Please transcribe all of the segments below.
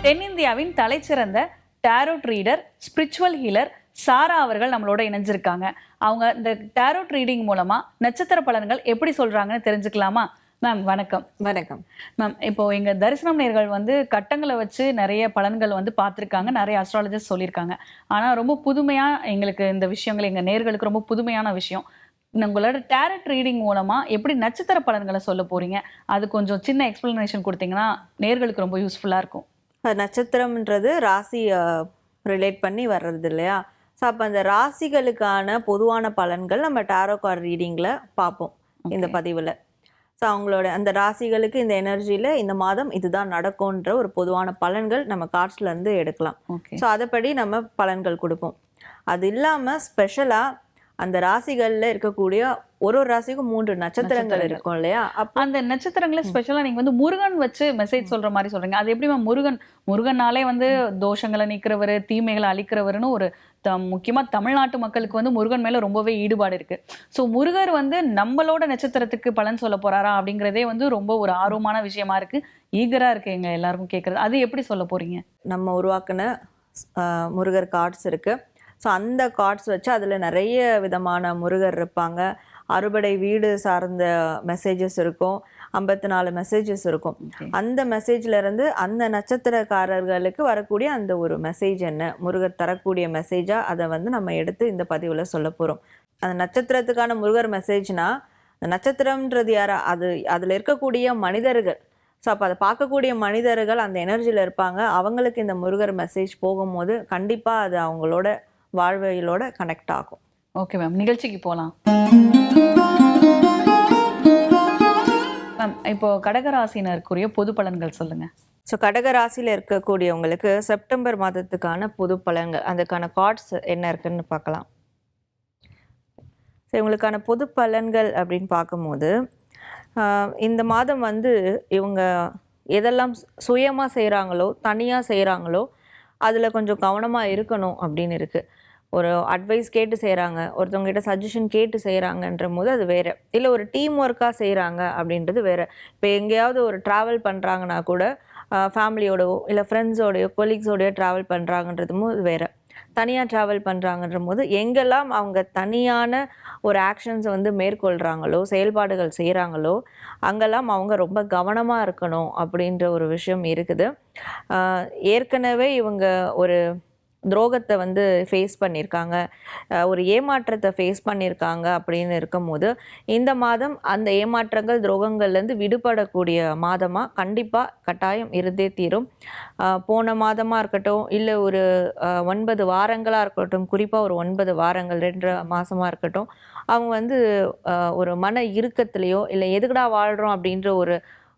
தென்னிந்தியாவின் தலைச்சிறந்த tarot reader, spiritual healer சாரா அவர்கள் நம்மளோட இணைஞ்சிருக்காங்க. அவங்க இந்த டேரோட் ரீடிங் மூலமா நட்சத்திர பலன்கள் எப்படி சொல்றாங்கன்னு தெரிஞ்சுக்கலாமா? மேம் வணக்கம். வணக்கம் மேம், இப்போ எங்க தரிசனம் நேயர்கள் வந்து கட்டங்களை வச்சு நிறைய பலன்கள் வந்து பார்த்துருக்காங்க, நிறைய அஸ்ட்ராலஜிஸ்ட் சொல்லியிருக்காங்க. ஆனா ரொம்ப புதுமையா எங்களுக்கு இந்த விஷயங்கள் எங்க நேயர்களுக்கு ரொம்ப புதுமையான விஷயம். உங்களோட டேரட் ரீடிங் மூலமா எப்படி நட்சத்திர பலன்களை சொல்ல போறீங்க? அது கொஞ்சம் சின்ன எக்ஸ்பிளனேஷன் கொடுத்தீங்கன்னா நேயர்களுக்கு ரொம்ப யூஸ்ஃபுல்லா இருக்கும். நட்சத்திரம்ன்றது ராசி ரிலேட் பண்ணி வர்றது இல்லையா? ஸோ அப்போ அந்த ராசிகளுக்கான பொதுவான பலன்கள் நம்ம டேரோ கார்டு ரீடிங்கில் பார்ப்போம் இந்த பதிவில். ஸோ அவங்களோட அந்த ராசிகளுக்கு இந்த எனர்ஜியில் இந்த மாதம் இதுதான் நடக்கும்ன்ற ஒரு பொதுவான பலன்கள் நம்ம கார்ட்ஸ்லேருந்து எடுக்கலாம். ஸோ அதைப்படி நம்ம பலன்கள் கொடுப்போம். அது இல்லாமல் ஸ்பெஷலாக அந்த ராசிகள்ல இருக்கக்கூடிய ஒரு ராசிக்கும் 3 நட்சத்திரங்கள் இருக்கும் இல்லையா? அப்ப அந்த நட்சத்திரங்களை ஸ்பெஷலா நீங்க வந்து முருகன் வச்சு மெசேஜ் சொல்ற மாதிரி சொல்றீங்க. அது எப்படி முருகன்னாலே வந்து தோஷங்களை நீக்கிறவர், தீமைகளை அழிக்கிறவர்னு ஒரு முக்கியமா தமிழ்நாட்டு மக்களுக்கு வந்து முருகன் மேல ரொம்பவே ஈடுபாடு இருக்கு. ஸோ முருகர் வந்து நம்மளோட நட்சத்திரத்துக்கு பலன் சொல்ல போறாரா அப்படிங்கிறதே வந்து ரொம்ப ஒரு ஆர்வமான விஷயமா இருக்கு, ஈகரா இருக்கு எங்க எல்லாருக்கும் கேட்கறது. அது எப்படி சொல்ல போறீங்க? நம்ம உருவாக்குன முருகர் கார்ட்ஸ் இருக்கு. ஸோ அந்த கார்ட்ஸ் வச்சு அதில் நிறைய விதமான முருகர் இருப்பாங்க. அறுபடை வீடு சார்ந்த மெசேஜஸ் இருக்கும், 54 மெசேஜஸ் இருக்கும். அந்த மெசேஜ்லேருந்து அந்த நட்சத்திரக்காரர்களுக்கு வரக்கூடிய அந்த ஒரு மெசேஜ் என்ன, முருகர் தரக்கூடிய மெசேஜாக அதை வந்து நம்ம எடுத்து இந்த பதிவில் சொல்ல போகிறோம். அந்த நட்சத்திரத்துக்கான முருகர் மெசேஜ்னா, அந்த நட்சத்திரம்ன்றது யாரா, அதில் இருக்கக்கூடிய மனிதர்கள். ஸோ அப்போ அதை பார்க்கக்கூடிய மனிதர்கள் அந்த எனர்ஜியில் இருப்பாங்க. அவங்களுக்கு இந்த முருகர் மெசேஜ் போகும்போது கண்டிப்பாக அது அவங்களோட வாழ்வியலோட கனெக்ட் ஆகும். ஓகே மேம், நிகழ்ச்சிக்கு போகலாம். மேம், இப்போ கடகராசினருக்குரிய பொது பலன்கள் சொல்லுங்க. ஸோ கடகராசியில் இருக்கக்கூடியவங்களுக்கு செப்டம்பர் மாதத்துக்கான பொது பலன்கள், அதுக்கான கார்ட்ஸ் என்ன இருக்குன்னு பார்க்கலாம். ஸோ இவங்களுக்கான பொது பலன்கள் அப்படின்னு பார்க்கும்போது, இந்த மாதம் வந்து இவங்க எதெல்லாம் சுயமாக செய்கிறாங்களோ, தனியாக செய்கிறாங்களோ, அதில் கொஞ்சம் கவனமாக இருக்கணும் அப்படின்னு இருக்குது. ஒரு அட்வைஸ் கேட்டு செய்கிறாங்க, ஒருத்தவங்ககிட்ட சஜஷன் கேட்டு செய்கிறாங்கன்ற போது அது வேறு, இல்லை ஒரு டீம் ஒர்க்காக செய்கிறாங்க அப்படின்றது வேறு. இப்போ எங்கேயாவது ஒரு ட்ராவல் பண்ணுறாங்கன்னா கூட ஃபேமிலியோடவோ இல்லை ஃப்ரெண்ட்ஸோடையோ கொலீக்ஸோடையோ ட்ராவல் பண்ணுறாங்கன்றது போது வேறு. தனியாக ட்ராவல் பண்ணுறாங்கன்ற போது எங்கெல்லாம் அவங்க தனியான ஒரு ஆக்ஷன்ஸை வந்து மேற்கொள்கிறாங்களோ, செயல்பாடுகள் செய்கிறாங்களோ, அங்கெல்லாம் அவங்க ரொம்ப கவனமாக இருக்கணும் அப்படின்ற ஒரு விஷயம் இருக்குது. ஏற்கனவே இவங்க ஒரு துரோகத்தை வந்து ஃபேஸ் பண்ணியிருக்காங்க, ஒரு ஏமாற்றத்தை ஃபேஸ் பண்ணியிருக்காங்க அப்படின்னு இருக்கும்போது இந்த மாதம் அந்த ஏமாற்றங்கள் துரோகங்கள்லேருந்து விடுபடக்கூடிய மாதமாக கண்டிப்பாக கட்டாயம் இருந்தே தீரும். போன மாதமாக இருக்கட்டும், இல்லை ஒரு 9 வாரங்களாக இருக்கட்டும், குறிப்பாக ஒரு 9 வாரங்கள் 2 மாதமாக இருக்கட்டும், அவங்க வந்து ஒரு மன இறுக்கத்திலையோ இல்லை எதுக்குடா வாழ்கிறோம் அப்படின்ற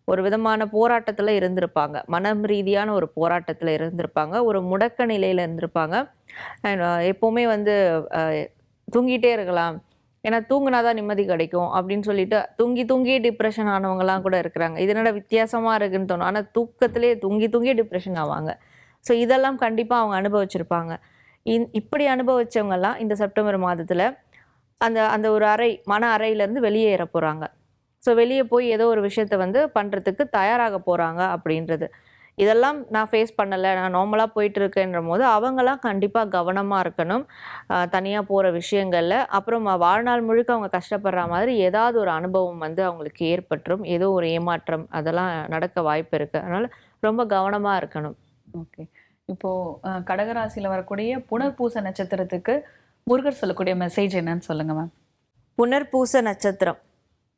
ஒரு விதமான போராட்டத்தில் இருந்திருப்பாங்க. மனம் ரீதியான ஒரு போராட்டத்தில் இருந்திருப்பாங்க, ஒரு முடக்க நிலையில் இருந்திருப்பாங்க. எப்போவுமே வந்து தூங்கிட்டே இருக்கலாம், ஏன்னா தூங்கினாதான் நிம்மதி கிடைக்கும் அப்படின்னு சொல்லிட்டு தூங்கி டிப்ரெஷன் ஆனவங்கலாம் கூட இருக்கிறாங்க. இது என்னடா வித்தியாசமாக இருக்குன்னு தோணும், ஆனால் தூக்கத்திலே தூங்கி டிப்ரெஷன் ஆவாங்க. ஸோ இதெல்லாம் கண்டிப்பாக அவங்க அனுபவிச்சிருப்பாங்க. இப்படி அனுபவித்தவங்கெல்லாம் இந்த செப்டம்பர் மாதத்தில் அந்த ஒரு மன அறையிலேருந்து வெளியேற போகிறாங்க. ஸோ வெளியே போய் ஏதோ ஒரு விஷயத்தை வந்து பண்ணுறதுக்கு தயாராக போகிறாங்க அப்படின்றது. இதெல்லாம் நான் ஃபேஸ் பண்ணலை, நான் நார்மலாக போயிட்டுருக்கேன்ற போது அவங்களாம் கண்டிப்பாக கவனமாக இருக்கணும். தனியாக போகிற விஷயங்களில் அப்புறம் வாழ்நாள் முழுக்க அவங்க கஷ்டப்படுற மாதிரி ஏதாவது ஒரு அனுபவம் வந்து அவங்களுக்கு ஏற்பட்டுரும், ஏதோ ஒரு ஏமாற்றம் அதெல்லாம் நடக்க வாய்ப்பு இருக்குது. அதனால் ரொம்ப கவனமாக இருக்கணும். ஓகே, இப்போது கடகராசியில் வரக்கூடிய புனர்பூச நட்சத்திரத்துக்கு முருகர் சொல்லக்கூடிய மெசேஜ் என்னன்னு சொல்லுங்கள் மேம். புனர்பூச நட்சத்திரம்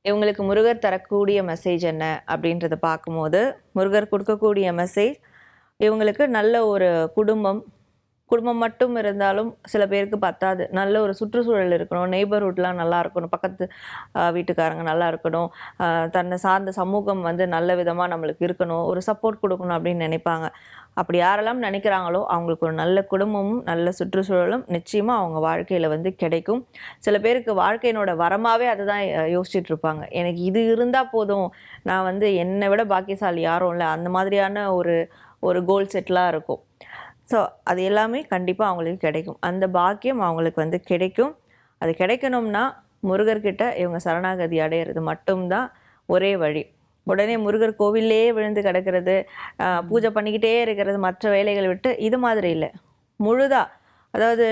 இவங்களுக்கு முருகர் தரக்கூடிய மெசேஜ் என்ன அப்படின்றத பார்க்கும்போது, முருகர் கொடுக்கக்கூடிய மெசேஜ் இவங்களுக்கு நல்ல ஒரு குடும்பம் மட்டும் இருந்தாலும் சில பேருக்கு பத்தாது, நல்ல ஒரு சுற்றுச்சூழல் இருக்கணும், நெய்பர்ஹுட்லாம் நல்லா இருக்கணும், பக்கத்து வீட்டுக்காரங்க நல்லா இருக்கணும், தன்னை சார்ந்த சமூகம் வந்து நல்ல விதமாக நம்மளுக்கு இருக்கணும், ஒரு சப்போர்ட் கொடுக்கணும் அப்படின்னு நினைப்பாங்க. அப்படி யாரெல்லாம் நினைக்கிறாங்களோ அவங்களுக்கு ஒரு நல்ல குடும்பமும் நல்ல சுற்றுச்சூழலும் நிச்சயமாக அவங்க வாழ்க்கையில் வந்து கிடைக்கும். சில பேருக்கு வாழ்க்கையினோட வரமாகவே அதை தான் யோசிச்சுட்டு இருப்பாங்க, எனக்கு இது இருந்தால் போதும், நான் வந்து என்னை விட பாக்கியசாலி யாரும் இல்லை, அந்த மாதிரியான ஒரு கோல் செட்லாம் இருக்கும். ஸோ அது எல்லாமே கண்டிப்பாக அவங்களுக்கு கிடைக்கும். அந்த பாக்கியம் அவங்களுக்கு வந்து கிடைக்கும். அது கிடைக்கணும்னா முருகர்கிட்ட இவங்க சரணாகதி அடையிறது மட்டும்தான் ஒரே வழி. உடனே முருகர் கோவிலே விழுந்து கிடக்கிறது, பூஜை பண்ணிக்கிட்டே இருக்கிறது, மற்ற வேலைகளை விட்டு இது மாதிரி இல்லை. முழுதா, அதாவது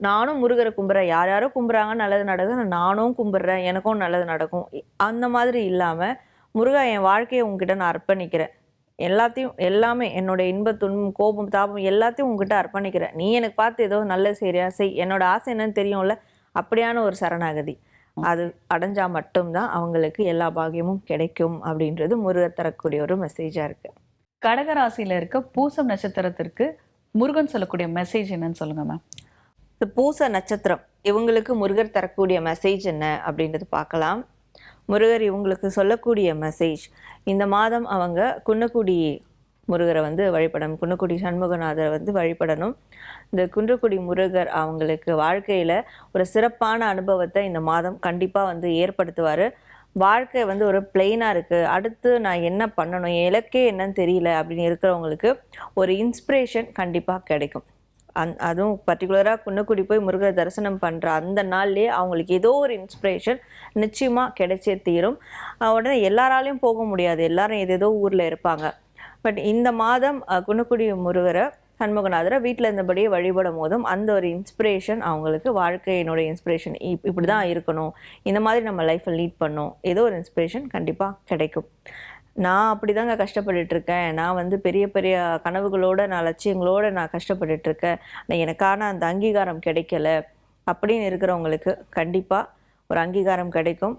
நானும் முருகரை கும்பிட்றேன், யார் யாரோ கும்பிட்றாங்க, நல்லது நடக்குது, நானும் கும்பிட்றேன், எனக்கும் நல்லது நடக்கும், அந்த மாதிரி இல்லாமல் முருகா என் வாழ்க்கையை உங்ககிட்ட நான் அர்ப்பணிக்கிறேன், எல்லாமே என்னோட இன்ப துன்பம் கோபம் தாபம் எல்லாத்தையும் உங்ககிட்ட அர்ப்பணிக்கிறேன், நீ எனக்கு பார்த்து ஏதோ நல்ல சரியா செய், என்னோட ஆசை என்னன்னு தெரியும்ல, அப்படியான ஒரு சரணாகதி அது அடைஞ்சா மட்டும்தான் அவங்களுக்கு எல்லா பாகியமும் கிடைக்கும் அப்படின்றது முருகர் தரக்கூடிய ஒரு மெசேஜா இருக்கு. கடகராசியில இருக்க பூசம் நட்சத்திரத்திற்கு முருகன் சொல்லக்கூடிய மெசேஜ் என்னன்னு சொல்லுங்க மேம். இந்த பூச நட்சத்திரம் இவங்களுக்கு முருகர் தரக்கூடிய மெசேஜ் என்ன அப்படின்றது பார்க்கலாம். முருகர் இவங்களுக்கு சொல்லக்கூடிய மெசேஜ், இந்த மாதம் அவங்க குன்னக்குடி முருகரை வந்து வழிபடணும், குன்னக்குடி சண்முகநாதரை வந்து வழிபடணும். இந்த குன்றக்குடி முருகர் அவங்களுக்கு வாழ்க்கையில் ஒரு சிறப்பான அனுபவத்தை இந்த மாதம் கண்டிப்பாக வந்து ஏற்படுத்துவார். வாழ்க்கை வந்து ஒரு பிளெயினாக இருக்குது, அடுத்து நான் என்ன பண்ணணும், என் இலக்கே என்னன்னு தெரியல அப்படின்னு இருக்கிறவங்களுக்கு ஒரு இன்ஸ்பிரேஷன் கண்டிப்பாக கிடைக்கும். அதுவும் பர்டிகுலராக குன்னக்குடி போய் முருகர் தரிசனம் பண்ணுற அந்த நாள்லேயே அவங்களுக்கு ஏதோ ஒரு இன்ஸ்பிரேஷன் நிச்சயமாக கிடைச்சே தீரும். உடனே எல்லாராலையும் போக முடியாது, எல்லாரும் ஏதேதோ ஊரில் இருப்பாங்க. பட் இந்த மாதம் குன்னக்குடி முருகரை சண்முகநாதரை வீட்டில் இருந்தபடியே வழிபடும் போதும் அந்த ஒரு இன்ஸ்பிரேஷன் அவங்களுக்கு, வாழ்க்கையினுடைய இன்ஸ்பிரேஷன் இப்படி தான் இருக்கணும், இந்த மாதிரி நம்ம லைஃப்பை லீட் பண்ணோம், ஏதோ ஒரு இன்ஸ்பிரேஷன் கண்டிப்பாக கிடைக்கும். நான் அப்படி தாங்க கஷ்டப்பட்டுட்ருக்கேன், நான் வந்து பெரிய பெரிய கனவுகளோடு நான் லட்சியங்களோடு நான் கஷ்டப்பட்டுட்ருக்கேன், எனக்கான அந்த அங்கீகாரம் கிடைக்கல அப்படின்னு இருக்கிறவங்களுக்கு கண்டிப்பாக ஒரு அங்கீகாரம் கிடைக்கும்.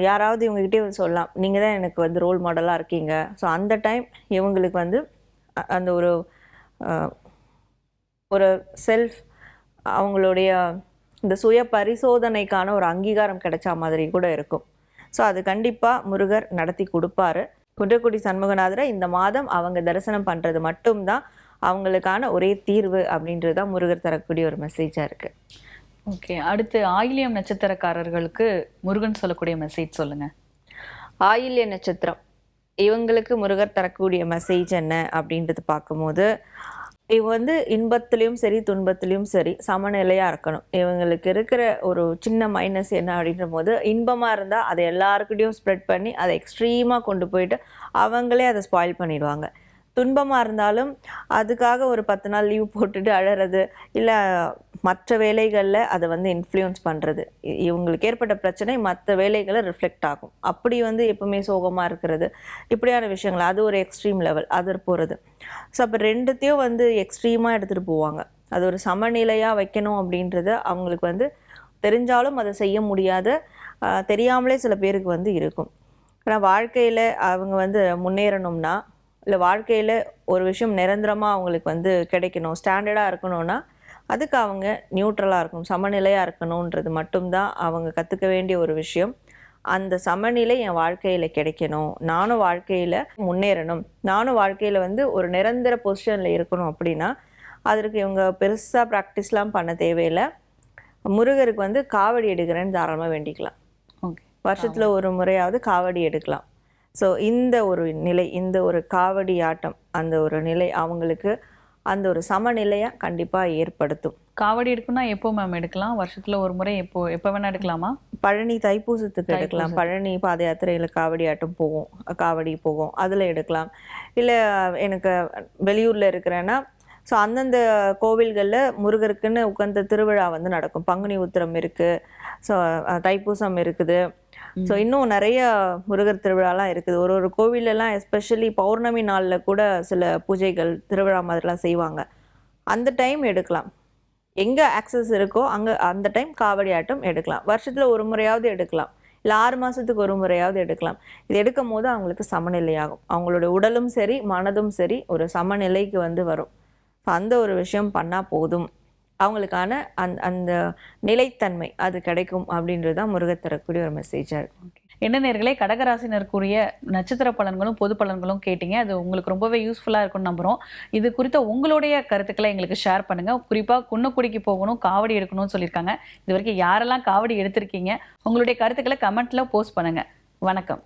யாராவது இவங்ககிட்டே வந்து சொல்லலாம், நீங்கள் தான் எனக்கு வந்து ரோல் மாடலாக இருக்கீங்க. ஸோ அந்த டைம் இவங்களுக்கு வந்து அந்த ஒரு செல்ஃப், அவங்களுடைய இந்த சுய பரிசோதனைக்கான ஒரு அங்கீகாரம் கிடைச்சா மாதிரி கூட இருக்கும். ஸோ அது கண்டிப்பாக முருகர் நடத்தி கொடுப்பாரு. குன்றக்குடி சண்முகநாதரை இந்த மாதம் அவங்க தரிசனம் பண்ணுறது மட்டும்தான் அவங்களுக்கான ஒரே தீர்வு அப்படின்றது தான் முருகர் தரக்கூடிய ஒரு மெசேஜாக இருக்குது. ஓகே, அடுத்து ஆயில்யம் நட்சத்திரக்காரர்களுக்கு முருகன் சொல்லக்கூடிய மெசேஜ் சொல்லுங்க. ஆயில்ய நட்சத்திரம் இவங்களுக்கு முருகர் தரக்கூடிய மெசேஜ் என்ன அப்படின்றது பார்க்கும்போது, இவங்க வந்து இன்பத்திலையும் சரி துன்பத்திலையும் சரி சமநிலையாக இருக்கணும். இவங்களுக்கு இருக்கிற ஒரு சின்ன மைனஸ் என்ன அப்படின்ற போது, இன்பமாக இருந்தால் அதை எல்லாருக்கிட்டையும் ஸ்ப்ரெட் பண்ணி அதை எக்ஸ்ட்ரீமாக கொண்டு போயிட்டு அவங்களே அதை ஸ்பாயில் பண்ணிடுவாங்க. துன்பமாக இருந்தாலும் அதுக்காக ஒரு 10 நாள் லீவ் போட்டுட்டு அழறது, இல்லை மற்ற வேலைகளில் அதை வந்து இன்ஃப்ளூயன்ஸ் பண்ணுறது, இவங்களுக்கு ஏற்பட்ட பிரச்சனை மற்ற வேலைகளை ரிஃப்ளெக்ட் ஆகும். அப்படி வந்து எப்பவுமே சோகமாக இருக்கிறது, இப்படியான விஷயங்கள் அது ஒரு எக்ஸ்ட்ரீம் லெவல் அது போகிறது. ஸோ அப்போ ரெண்டுத்தையும் வந்து எக்ஸ்ட்ரீமாக எடுத்துகிட்டு போவாங்க. அது ஒரு சமநிலையாக வைக்கணும் அப்படின்றது அவங்களுக்கு வந்து தெரிஞ்சாலும் அதை செய்ய முடியாத, தெரியாமலே சில பேருக்கு வந்து இருக்கும். ஆனால் வாழ்க்கையில் அவங்க வந்து முன்னேறணும்னா, இல்லை வாழ்க்கையில் ஒரு விஷயம் நிரந்தரமாக அவங்களுக்கு வந்து கிடைக்கணும், ஸ்டாண்டர்டாக இருக்கணும்னா அதுக்கு அவங்க நியூட்ரலாக இருக்கணும், சமநிலையாக இருக்கணுன்றது மட்டும்தான் அவங்க கற்றுக்க வேண்டிய ஒரு விஷயம். அந்த சமநிலை என் வாழ்க்கையில் கிடைக்கணும், நானும் வாழ்க்கையில் முன்னேறணும், நானும் வாழ்க்கையில் வந்து ஒரு நிரந்தர பொசிஷனில் இருக்கணும் அப்படின்னா அதற்கு இவங்க பெருசாக ப்ராக்டிஸ்லாம் பண்ண தேவையில்லை. முருகருக்கு வந்து காவடி எடுக்கிறேன்னு தாராளமாக வேண்டிக்கலாம். ஓகே, வருஷத்தில் ஒரு முறையாவது காவடி எடுக்கலாம். ஸோ இந்த ஒரு நிலை, இந்த ஒரு காவடி ஆட்டம், அந்த ஒரு நிலை அவங்களுக்கு அந்த ஒரு சமநிலையாக கண்டிப்பாக ஏற்படுத்தும். காவடி எடுக்கணும்னா எப்போ மேம் எடுக்கலாம்? வருஷத்துல ஒரு முறை எப்போ வேணா எடுக்கலாமா? பழனி தைப்பூசத்துக்கு எடுக்கலாம், பழனி பாத யாத்திரையில் காவடி ஆட்டம் போகும், காவடி போகும், அதில் எடுக்கலாம். இல்லை எனக்கு வெளியூரில் இருக்கிறேன்னா ஸோ அந்தந்த கோவில்களில் முருகருக்குன்னு உட்கார்ந்த திருவிழா வந்து நடக்கும். பங்குனி உத்திரம் இருக்குது, ஸோ தைப்பூசம் இருக்குது, ஸோ இன்னும் நிறைய முருகர் திருவிழாலாம் இருக்குது. ஒரு கோவிலெல்லாம் எஸ்பெஷலி பௌர்ணமி நாளில் கூட சில பூஜைகள் திருவிழா மாதிரிலாம் செய்வாங்க. அந்த டைம் எடுக்கலாம், எங்கே ஆக்சஸ் இருக்கோ அங்கே அந்த டைம் காவடி ஆட்டம் எடுக்கலாம். வருஷத்தில் ஒரு முறையாவது எடுக்கலாம், இல்லை 6 மாதத்துக்கு ஒரு முறையாவது எடுக்கலாம். இது எடுக்கும் போது அவங்களுக்கு சமநிலையாகும், அவங்களோட உடலும் சரி மனதும் சரி ஒரு சமநிலைக்கு வந்து வரும். அந்த ஒரு விஷயம் பண்ணால் போதும், அவங்களுக்கான அந்த நிலைத்தன்மை அது கிடைக்கும் அப்படின்றது தான் முருகர் தரக்கூடிய ஒரு மெசேஜாக இருக்கும். என்ன நேர்களே, கடகராசினருக்குரிய நட்சத்திர பலன்களும் பொது பலன்களும் கேட்டீங்க. அது உங்களுக்கு ரொம்பவே யூஸ்ஃபுல்லாக இருக்கும்னு நம்புகிறோம். இது குறித்த உங்களுடைய கருத்துக்களை எங்களுக்கு ஷேர் பண்ணுங்கள். குறிப்பாக குன்னக்குடிக்கு போகணும், காவடி எடுக்கணும்னு சொல்லியிருக்காங்க. இது வரைக்கும் யாரெல்லாம் காவடி எடுத்திருக்கீங்க, உங்களுடைய கருத்துக்களை கமெண்ட்டில் போஸ்ட் பண்ணுங்கள். வணக்கம்.